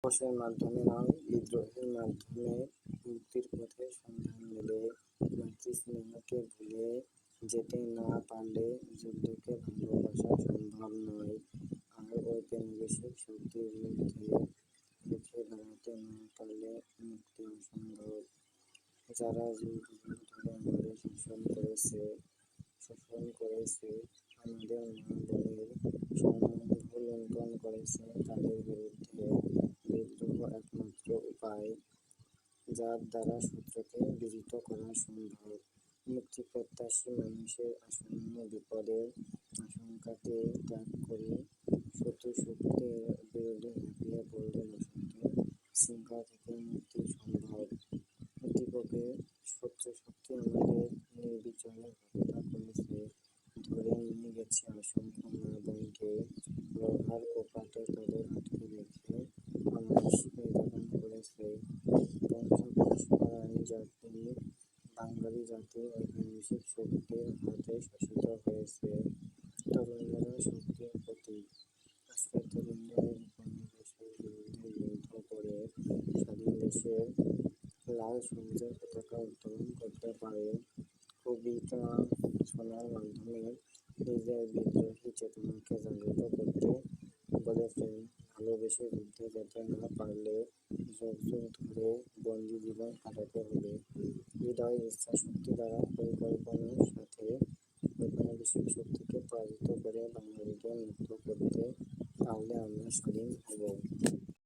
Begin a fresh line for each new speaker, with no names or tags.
সাহসের মাধ্যমে নয়, বিদ্রোহের মাধ্যমে মুক্তির পথের সন্ধান মেলে। মাতৃস্নেহকে ভুলে যেতে না পারলে যুদ্ধকে ভালোবাসা সম্ভব নয়, আর ঔপনিবেশিক শক্তির বিরুদ্ধে রুখে দাঁড়াতে না পারলে মুক্তি অসম্ভব। যারা যুগ যুগ ধরে আমাদের শোষণ করেছে, আমাদের মা-বোনের সম্মান লুণ্ঠন করেছে, তাদের বিরুদ্ধে বিদ্রোহ একমাত্র উপায়, যার দ্বারা শত্রুকে বিজিত করা সম্ভব। মুক্তিপ্রত্যাশী মানুষের আসন্ন বিপদের আশঙ্কাকে ত্যাগ করে শত্রু শক্তির বিরুদ্ধে ঝাঁপিয়ে পড়লে বসন্তের শৃঙ্খল থেকে মুক্তি সম্ভব। উদ্দীপকে শত্রু শক্তি আমাদের নির্বিচারে হত্যা করেছে, ধরে নিয়ে গেছে অসংখ্য মা-বোনকে, লোহার কোপাতে তাদের আটকে রেখে অমানসিক নির্যাতন করেছে। পঞ্চকোষ বাঙালি জাতি ঔপনিবেশিক শক্তির হাতে শোষিত হয়েছে। তরুণেরা শক্তির প্রতীক। আজকের তরুণরা উপনিবেশের বিরুদ্ধে যুদ্ধ করে স্বাধীন দেশের লাল সবুজের পতাকা উত্তোলন করতে পারে। কবিতা শোনার মাধ্যমে নিজের বিদ্রোহী চেতনাকে জাগ্রত করতে বলেছেন। ভালোবেসে যুদ্ধে যেতে না পারলে যুগ যুগ ধরে বন্দি জীবন কাটাতে হবে। হৃদয় ইচ্ছাশক্তি দ্বারা পরিকল্পনার সাথে